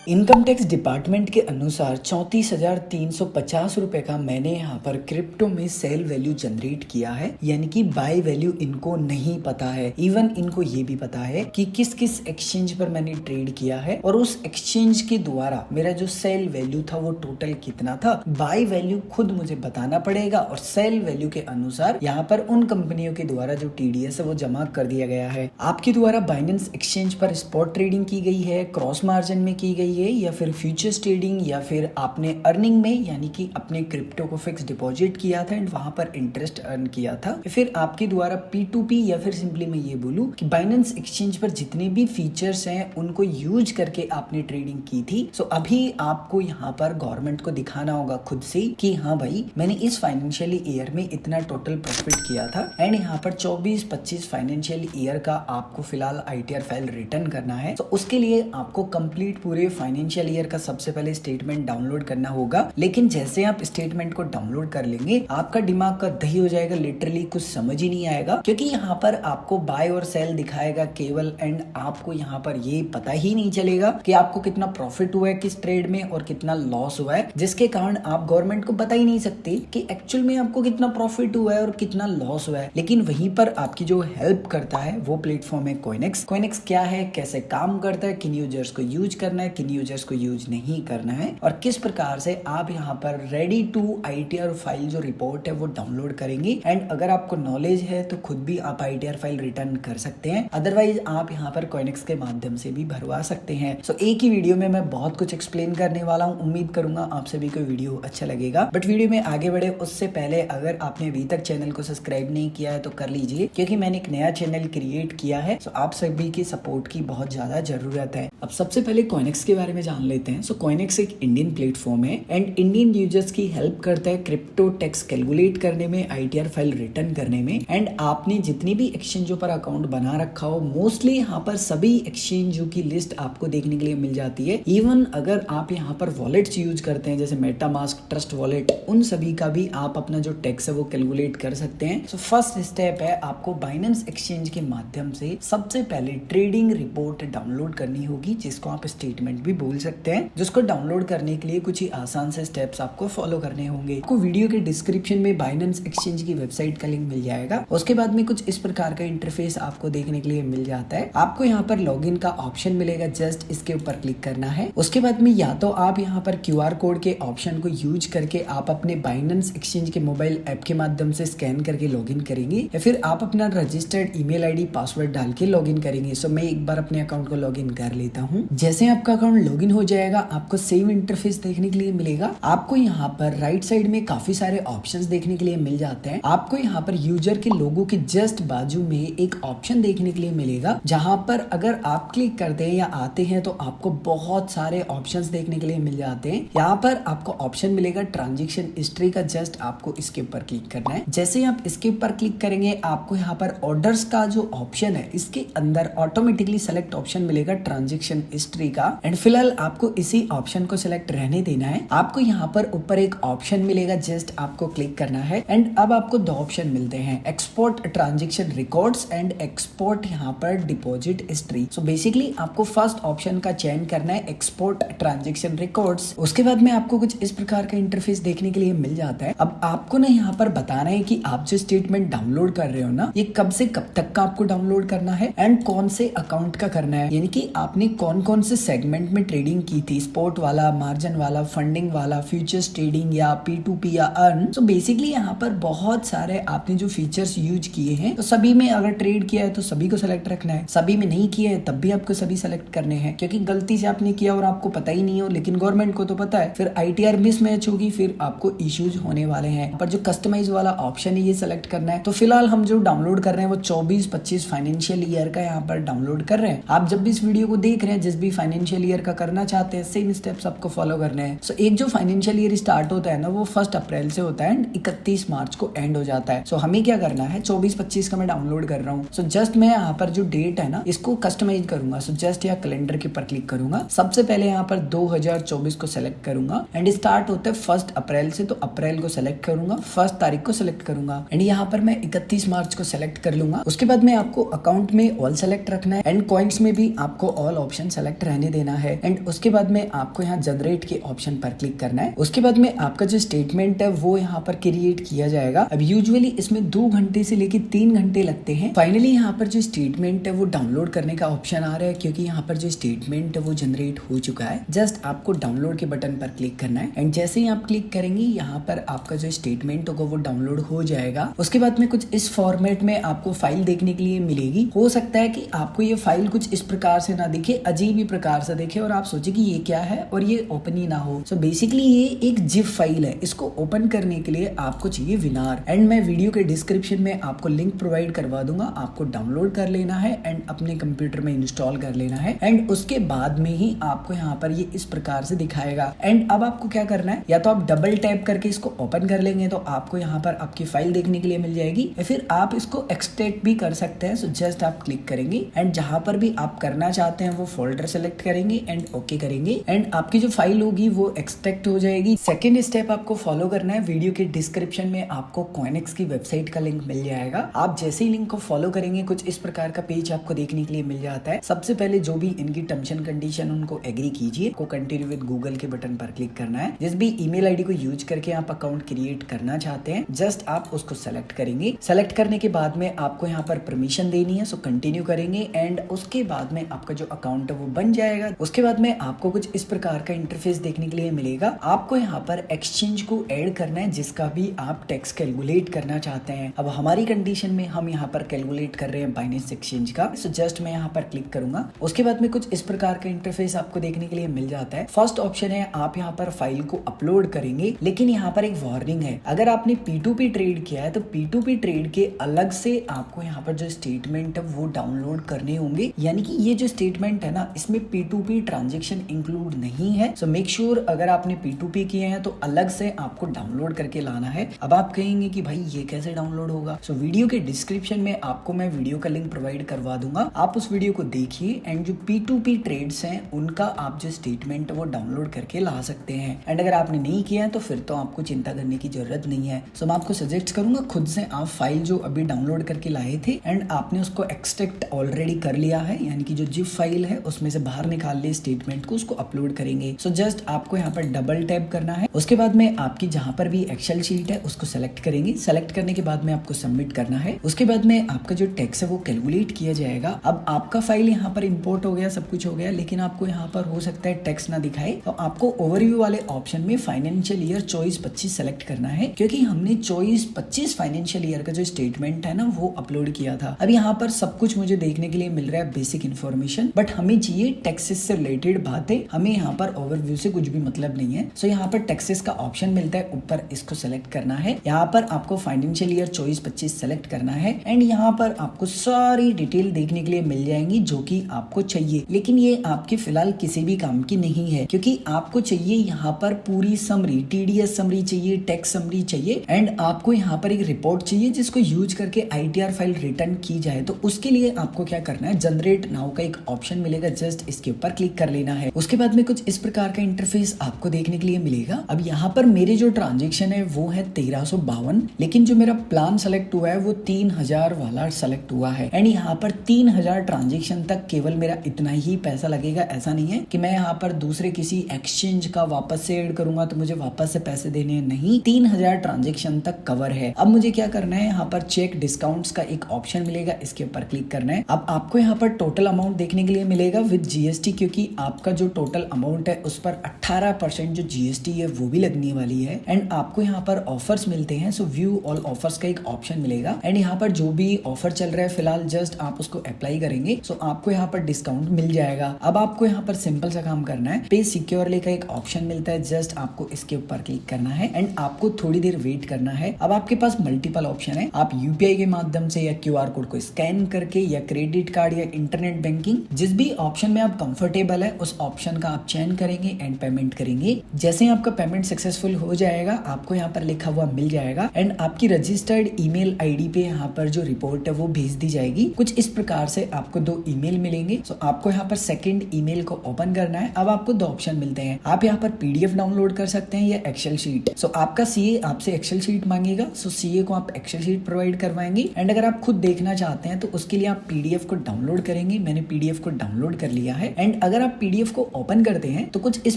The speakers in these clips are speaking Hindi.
इनकम टैक्स डिपार्टमेंट के अनुसार 34,350 रुपए का मैंने यहाँ पर क्रिप्टो में सेल वैल्यू जनरेट किया है, यानी कि बाय वैल्यू इनको नहीं पता है। इवन इनको ये भी पता है कि किस किस एक्सचेंज पर मैंने ट्रेड किया है और उस एक्सचेंज के द्वारा मेरा जो सेल वैल्यू था वो टोटल कितना था। बाय वैल्यू खुद मुझे बताना पड़ेगा और सेल वैल्यू के अनुसार यहाँ पर उन कंपनियों के द्वारा जो TDS है वो जमा कर दिया गया है। आपके द्वारा बाइनेंस एक्सचेंज पर स्पॉट ट्रेडिंग की गई है, क्रॉस मार्जिन में की गई है, या फिर फ्यूचर्स ट्रेडिंग, या फिर आपने अर्निंग में यानी कि अपने क्रिप्टो को फिक्स डिपॉजिट किया था एंड वहां पर इंटरेस्ट अर्न किया था, या फिर आपके द्वारा P2P, या फिर सिंपली मैं ये बोलूं कि बाइनेंस एक्सचेंज पर जितने भी फीचर्स हैं उनको यूज करके आपने ट्रेडिंग की थी। सो अभी आपको यहाँ पर गवर्नमेंट को दिखाना होगा खुद से कि हाँ भाई मैंने इस फाइनेंशियल ईयर में इतना टोटल प्रॉफिट किया था एंड यहाँ पर 24-25 फाइनेंशियल ईयर का आपको फिलहाल ITR फाइल रिटर्न करना है। तो उसके लिए आपको कंप्लीट पूरे फाइनेंशियल ईयर का सबसे पहले स्टेटमेंट डाउनलोड करना होगा। लेकिन जैसे आप स्टेटमेंट को डाउनलोड कर लेंगे आपका दिमाग का दही हो जाएगा, लिटरली कुछ समझ ही नहीं आएगा, क्योंकि यहाँ पर आपको बाय और सेल दिखाएगा केवल, एंड आपको यहाँ पर ये पता ही नहीं चलेगा कि आपको कितना प्रॉफिट हुआ है किस ट्रेड में और कितना लॉस हुआ है, जिसके कारण आप गवर्नमेंट को बता ही नहीं सकते कि एक्चुअल में आपको कितना प्रॉफिट हुआ है और कितना लॉस हुआ है। लेकिन वहीं पर आपकी जो हेल्प करता है वो प्लेटफॉर्म है कोइनेक्स। कोइनेक्स क्या है, कैसे काम करता है, किन यूजर्स को यूज करना है, किन यूजर्स को यूज नहीं करना है, और किस प्रकार से आप यहाँ पर रेडी टू ITR फाइल जो रिपोर्ट है वो डाउनलोड करेंगे। एंड अगर आपको नॉलेज है तो खुद भी आप ITR फाइल रिटर्न कर सकते हैं, अदरवाइज आप यहाँ पर कोइनेक्स के माध्यम से भी भरवा सकते हैं। सो एक ही वीडियो में मैं बहुत कुछ एक्सप्लेन करने वाला हूँ। उम्मीद करूंगा आप सभी को वीडियो अच्छा लगेगा। बट वीडियो में आगे बढ़े उससे पहले अगर आपने अभी तक चैनल को सब्सक्राइब नहीं किया है तो कर लीजिए, क्योंकि मैंने एक नया चैनल क्रिएट किया है। सो आप सभी की सपोर्ट की बहुत ज्यादा जरूरत है। अब सबसे पहले कोइनेक्स के बारे में जान लेते हैं। सो कोइनेक्स एक इंडियन प्लेटफॉर्म है एंड इंडियन यूजर्स की हेल्प करता है क्रिप्टो टैक्स कैलकुलेट करने में, ITR फाइल रिटर्न करने में। एंड आपने जितनी भी एक्सचेंजों पर अकाउंट बना रखा हो, मोस्टली यहाँ पर सभी एक्सचेंजों की लिस्ट आपको देखने के लिए मिल जाती है। इवन अगर आप यहाँ पर वॉलेट्स यूज करते हैं जैसे मेटामास्क, ट्रस्ट वॉलेट, उन सभी का भी आप अपना जो टैक्स है वो कैलकुलेट कर सकते हैं। सो फर्स्ट स्टेप है आपको बाइनेंस एक्सचेंज के माध्यम से सबसे पहले ट्रेडिंग रिपोर्ट डाउनलोड करनी होगी, जिसको आप स्टेटमेंट भी बोल सकते हैं। जिसको डाउनलोड करने के लिए कुछ ही आसान से स्टेप्स आपको फॉलो करने होंगे। आपको वीडियो के डिस्क्रिप्शन में बाइनेंस एक्सचेंज की वेबसाइट का लिंक मिल जाएगा। उसके बाद में कुछ इस प्रकार का इंटरफेस आपको देखने के लिए मिल जाता है। आपको यहाँ पर लॉगिन का ऑप्शन मिलेगा, जस्ट इसके ऊपर क्लिक करना है। उसके बाद में या तो आप यहाँ पर QR कोड के ऑप्शन को यूज करके आप अपने बाइनेंस एक्सचेंज के मोबाइल ऐप के माध्यम से स्कैन करके लॉगिन करेंगे, या फिर आप अपना रजिस्टर्ड ईमेल ID पासवर्ड डाल के लॉगिन करेंगे। सो मैं एक बार अपने अकाउंट को लॉगिन कर लेता हूँ। जैसे आपका अकाउंट लॉगिन हो जाएगा आपको सेम इंटरफेस देखने के लिए मिलेगा। आपको यहाँ पर राइट साइड में काफी सारे ऑप्शंस देखने के लिए मिल जाते हैं। आपको यहाँ पर यूजर के लोगो के जस्ट बाजू में एक ऑप्शन देखने के लिए मिलेगा, जहां पर अगर आप क्लिक करते हैं या आते हैं तो आपको बहुत सारे ऑप्शंस देखने के लिए मिल जाते हैं। यहाँ पर आपको ऑप्शन मिलेगा ट्रांजेक्शन हिस्ट्री का, जस्ट आपको इसके ऊपर क्लिक करना है। जैसे ही आप इसके ऊपर क्लिक करेंगे आपको यहाँ पर ऑर्डर्स का जो ऑप्शन है इसके अंदर ऑटोमेटिकली सेलेक्ट ऑप्शन मिलेगा ट्रांजेक्शन हिस्ट्री का, एंड फिलहाल आपको इसी ऑप्शन को सिलेक्ट रहने देना है। आपको यहाँ पर ऊपर एक ऑप्शन मिलेगा, जस्ट आपको क्लिक करना है। एंड अब आपको दो ऑप्शन मिलते हैं, export transaction records and export यहाँ पर डिपॉजिट हिस्ट्री। सो बेसिकली आपको फर्स्ट ऑप्शन का चयन करना है, एक्सपोर्ट ट्रांजेक्शन रिकॉर्ड्स। उसके बाद में आपको कुछ इस प्रकार का इंटरफेस देखने के लिए मिल जाता है। अब आपको ना यहाँ पर बताना है कि आप जो स्टेटमेंट डाउनलोड कर रहे हो ना, ये कब से कब तक का आपको डाउनलोड करना है एंड कौन से अकाउंट का करना है, यानी कि आपने कौन कौन से सेगमेंट में ट्रेडिंग की थी, स्पॉट वाला, मार्जिन वाला, फंडिंग वाला, फ्यूचर्स ट्रेडिंग या P2P या अर्न। सो बेसिकली यहाँ पर बहुत सारे आपने जो फीचर्स यूज किए हैं तो सभी में अगर ट्रेड किया है तो सभी को सेलेक्ट रखना है, सभी में नहीं किया है तब भी आपको सभी सेलेक्ट करने हैं, क्योंकि गलती से आपने किया और आपको पता ही नहीं हो लेकिन गवर्नमेंट को तो पता है, फिर ITR मिसमैच होगी, फिर आपको इश्यूज होने वाले हैं। पर जो कस्टमाइज वाला ऑप्शन है ये सेलेक्ट करना है। तो फिलहाल हम जो डाउनलोड कर रहे हैं वो 24-25 फाइनेंशियल ईयर का यहाँ पर डाउनलोड कर रहे हैं। आप जब भी इस वीडियो को देख रहे हैं, जिस भी फाइनेंशियल ईयर का करना चाहते हैं, सेम स्टेप्स आपको फॉलो करने हैं। सो एक जो फाइनेंशियल ईयर स्टार्ट होता है ना वो 1 अप्रैल से होता है एंड 31 मार्च को एंड हो जाता है। सो हमें क्या करना है, 24-25 का मैं डाउनलोड कर रहा हूँ। सो जस्ट मैं यहाँ पर जो डेट है ना इसको कस्टमाइज करूंगा। सो जस्ट यहाँ कैलेंडर के ऊपर क्लिक करूंगा। सबसे पहले यहाँ पर 2024 को सिलेक्ट करूंगा एंड स्टार्ट होता है 1 अप्रैल से, तो अप्रैल को सिलेक्ट करूंगा, 1 तारीख को सिलेक्ट करूंगा एंड यहाँ पर मैं 31 मार्च को सिलेक्ट कर लूंगा। उसके बाद में आपको अकाउंट में ऑल सेलेक्ट रखना है एंड कॉइन्स में भी आपको ऑल ऑप्शन सेलेक्ट रहने देना है। है। एंड उसके बाद में आपको यहाँ जनरेट के ऑप्शन पर क्लिक करना है। उसके बाद में आपका जो स्टेटमेंट है वो यहाँ पर क्रिएट किया जाएगा। अब यूजुअली इसमें 2 घंटे से लेकर 3 घंटे लगते हैं। फाइनली यहाँ पर जो स्टेटमेंट है वो डाउनलोड करने का ऑप्शन आ रहा है, क्योंकि यहाँ पर जो स्टेटमेंट है वो जनरेट हो चुका है। जस्ट आपको डाउनलोड के बटन पर क्लिक करना है एंड जैसे ही आप क्लिक करेंगे यहाँ पर आपका जो स्टेटमेंट होगा वो डाउनलोड हो जाएगा। उसके बाद में कुछ इस फॉर्मेट में आपको फाइल देखने के लिए मिलेगी। हो सकता है कि आपको ये फाइल कुछ इस प्रकार से ना दिखे, अजीब ही प्रकार से दिखे और आप सोचे कि ये क्या है और ये ओपन ही ना हो। सो बेसिकली ये एक जिप फाइल है। इसको ओपन करने के लिए आपको चाहिए विनार एंड मैं वीडियो के डिस्क्रिप्शन में आपको लिंक प्रोवाइड करवा दूंगा। आपको डाउनलोड कर लेना है एंड अपने कंप्यूटर में इंस्टॉल कर लेना है एंड उसके बाद में ही आपको यहाँ पर ये इस प्रकार से दिखाएगा। एंड अब आपको क्या करना है, या तो आप डबल टैप करके इसको ओपन कर लेंगे तो आपको यहाँ पर आपकी फाइल देखने के लिए मिल जाएगी, या फिर आप इसको एक्सट्रैक्ट भी कर सकते हैं। सो जस्ट आप क्लिक करेंगे एंड जहां पर भी आप करना चाहते हैं वो फोल्डर सेलेक्ट करेंगे एंड ओके करेंगे एंड आपकी जो फाइल होगी वो एक्सट्रैक्ट हो जाएगी। सेकेंड स्टेप आपको फॉलो करना है। वीडियो के डिस्क्रिप्शन में आपको कॉइनेक्स की वेबसाइट का लिंक मिल जाएगा। आप जैसे ही लिंक को फॉलो करेंगे कुछ इस प्रकार का पेज आपको देखने के लिए मिल जाता है। सबसे पहले जो भी इनकी टर्म्स एंड कंडीशन उनको एग्री कीजिए, को कंटिन्यू विद गूगल के बटन पर क्लिक करना है। जिस भी ईमेल आईडी को यूज करके आप अकाउंट क्रिएट करना चाहते हैं जस्ट आप उसको सेलेक्ट करेंगे। सेलेक्ट करने के बाद में आपको यहाँ पर परमिशन देनी है, सो कंटिन्यू करेंगे एंड उसके बाद में आपका जो अकाउंट है वो बन जाएगा। उसके बाद में आपको कुछ इस प्रकार का इंटरफेस देखने के लिए मिलेगा। आपको यहाँ पर एक्सचेंज को ऐड करना है जिसका भी आप टैक्स कैलकुलेट करना चाहते हैं। अब हमारी कंडीशन में हम यहाँ पर कैलकुलेट कर रहे हैं बाइनेंस एक्सचेंज का, सो जस्ट मैं यहाँ पर क्लिक करूंगा। उसके बाद में कुछ इस प्रकार का इंटरफेस आपको देखने के लिए मिल जाता है। फर्स्ट ऑप्शन है आप यहाँ पर फाइल को अपलोड करेंगे, लेकिन यहाँ पर एक वार्निंग है। अगर आपने P2P ट्रेड किया है तो P2P ट्रेड के अलग से आपको यहाँ पर जो स्टेटमेंट है वो डाउनलोड करने होंगे। यानी कि ये जो स्टेटमेंट है ना इसमें P2P ट्रांजेक्शन इंक्लूड नहीं है। सो मेक श्योर अगर आपने P2P किए हैं तो अलग से आपको डाउनलोड करके लाना है। अब आप कहेंगे कि भाई ये कैसे डाउनलोड होगा, सो वीडियो के डिस्क्रिप्शन में आपको मैं वीडियो का लिंक प्रोवाइड करवा दूंगा। आप उस वीडियो को देखिए एंड जो P2P ट्रेड्स हैं उनका आप जो स्टेटमेंट वो डाउनलोड करके ला सकते हैं। एंड अगर आपने नहीं किया है तो फिर तो आपको चिंता करने की जरूरत नहीं है। सो मैं आपको सजेस्ट करूंगा खुद से आप फाइल जो अभी डाउनलोड करके लाए थे एंड आपने उसको एक्सट्रैक्ट ऑलरेडी कर लिया है, यानी कि जो जिप फाइल है उसमें से बाहर निकाल लिए स्टेटमेंट को, उसको अपलोड करेंगे। सो जस्ट आपको यहाँ पर डबल टैप करना है। उसके बाद में आपकी जहां पर भी एक्सेल शीट है उसको सेलेक्ट करेंगे। सेलेक्ट करने के बाद में आपको सबमिट करना है। उसके बाद में आपका जो टैक्स है वो कैलकुलेट किया जाएगा। अब आपका फाइल यहाँ पर इंपोर्ट हो गया, सब कुछ हो गया, लेकिन आपको यहाँ पर हो सकता है टैक्स ना दिखाए, तो आपको ओवरव्यू वाले ऑप्शन में फाइनेंशियल ईयर 24-25 सेलेक्ट करना है, क्योंकि हमने 24-25 फाइनेंशियल ईयर का जो स्टेटमेंट है ना वो अपलोड किया था। अब यहाँ पर सब कुछ मुझे देखने के लिए मिल रहा है बेसिक इन्फॉर्मेशन, बट हमें चाहिए टैक्सेस से रिलेटेड बातें। हमें यहाँ पर ओवरव्यू से कुछ भी मतलब नहीं है। सो यहाँ पर टैक्सेस का ऑप्शन मिलता है ऊपर, इसको सेलेक्ट करना है। यहाँ पर आपको फाइनेंशियल ईयर 24-25 सेलेक्ट करना है एंड यहाँ पर आपको सारी डिटेल देखने के लिए मिल जाएंगी जो कि आपको चाहिए। लेकिन ये आपके फिलहाल किसी भी काम की नहीं है, क्योंकि आपको चाहिए यहाँ पर पूरी समरी, TDS समरी चाहिए, टैक्स समरी चाहिए एंड आपको यहाँ पर एक रिपोर्ट चाहिए जिसको यूज करके ITR फाइल रिटर्न की जाए। तो उसके लिए आपको क्या करना है, जनरेट नाउ का एक ऑप्शन मिलेगा, जस्ट इसके ऊपर क्लिक कर लेना है। उसके बाद में कुछ इस प्रकार का इंटरफेस आपको देखने के लिए मिलेगा। अब यहाँ पर मेरे जो ट्रांजेक्शन है वो है 1352, लेकिन जो मेरा प्लान सेलेक्ट हुआ है वो 3000 वाला सेलेक्ट हुआ है एंड यहाँ पर 3000 ट्रांजेक्शन तक केवल मेरा इतना ही पैसा लगेगा। ऐसा नहीं है कि मैं यहाँ पर दूसरे किसी एक्सचेंज का वापस से ऐड करूंगा तो मुझे वापस से पैसे देने नहीं, 3000 ट्रांजेक्शन तक कवर है। अब मुझे क्या करना है, यहाँ पर चेक डिस्काउंट्स का एक ऑप्शन मिलेगा, इसके ऊपर क्लिक करना है। अब आपको यहाँ पर टोटल अमाउंट देखने के लिए मिलेगा विद GST, क्योंकि आपका जो टोटल अमाउंट है उस पर 18% जो GST है वो भी लगने वाली है। एंड आपको यहाँ पर ऑफर्स मिलते हैं, सो व्यू ऑल ऑफर्स का एक ऑप्शन मिलेगा एंड यहाँ पर जो भी ऑफर चल रहा है फिलहाल जस्ट आप उसको अप्लाई करेंगे, सो आपको यहाँ पर डिस्काउंट मिल जाएगा। अब आपको यहाँ पर सिंपल सा काम करना है, पे सिक्योरली का एक ऑप्शन मिलता है, जस्ट आपको इसके ऊपर क्लिक करना है एंड आपको थोड़ी देर वेट करना है। अब आपके पास मल्टीपल ऑप्शन है, आप UPI के माध्यम से या QR कोड को स्कैन करके या क्रेडिट कार्ड या इंटरनेट बैंकिंग, जिस भी ऑप्शन में आप कंफर्टेबल है उस ऑप्शन का आप चयन करेंगे एंड पेमेंट करेंगे। जैसे ही आपका पेमेंट सक्सेसफुल हो जाएगा आपको यहाँ पर लिखा हुआ मिल जाएगा एंड आपकी रजिस्टर्ड ईमेल आईडी पे यहाँ पर जो रिपोर्ट है वो भेज दी जाएगी। कुछ इस प्रकार से आपको 2 ईमेल मिलेंगे। सो आपको यहाँ पर सेकंड ईमेल को ओपन करना है। अब आपको 2 ऑप्शन मिलते हैं, आप यहाँ पर PDF डाउनलोड कर सकते हैं या एक्सेल शीट। सो आपका CA आपसे एक्सेल शीट मांगेगा, सो CA को आप एक्सेल शीट प्रोवाइड करवाएंगे एंड अगर आप खुद देखना चाहते हैं तो उसके लिए आप PDF को डाउनलोड करेंगे। मैंने PDF को डाउनलोड कर लिया है एंड अगर आप पीडीएफ को ओपन करते हैं तो कुछ इस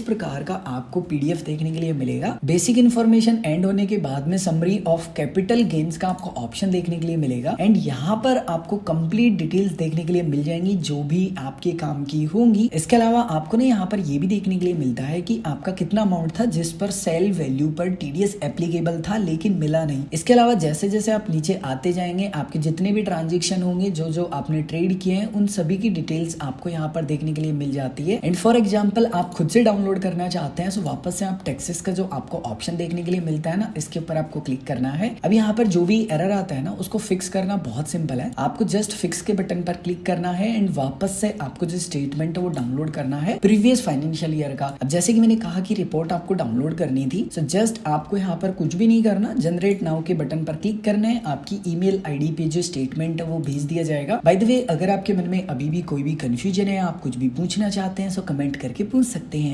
प्रकार का आपको पीडीएफ देखने के लिए मिलेगा। बेसिक इन्फॉर्मेशन एंड होने के बाद में समरी ऑफ कैपिटल गेन्स का आपको ऑप्शन देखने के लिए मिलेगा एंड यहाँ पर आपको कंप्लीट डिटेल्स देखने के लिए मिल जाएंगी जो भी आपके काम की होंगी। इसके अलावा आपको ना यहाँ पर ये भी देखने के लिए मिलता है कि आपका कितना अमाउंट था जिस पर सेल वैल्यू पर टीडीएस एप्लीकेबल था लेकिन मिला नहीं। इसके अलावा जैसे जैसे आप नीचे आते जाएंगे आपके जितने भी ट्रांजेक्शन होंगे जो जो आपने ट्रेड किए हैं उन सभी की डिटेल्स आपको यहाँ पर देखने के लिए मिल जाती है। एंड फॉर एग्जाम्पल आप खुद से डाउनलोड करना चाहते हैं तो वापस से आप टेक्सास का जो आपको ऑप्शन देखने के लिए मिलता है ना, इसके ऊपर आपको क्लिक करना है। अब यहाँ पर जो भी एरर आता है ना उसको फिक्स करना बहुत सिंपल है। आपको जस्ट फिक्स के बटन पर क्लिक करना है एंड वापस से आपको जो स्टेटमेंट है वो डाउनलोड करना है प्रीवियस फाइनेंशियल ईयर का। अब जैसे कि मैंने कहा कि रिपोर्ट आपको डाउनलोड करनी थी, सो जस्ट आपको यहाँ पर कुछ भी नहीं करना, जनरेट नाउ के बटन पर क्लिक करना है। आपकी ईमेल आईडी पे जो स्टेटमेंट है वो भेज दिया जाएगा। बाय द वे, अगर आपके मन में अभी भी कोई भी कंफ्यूजन है, आप कुछ भी पूछना चाहते हैं, सो कमेंट करके पूछ सकते हैं।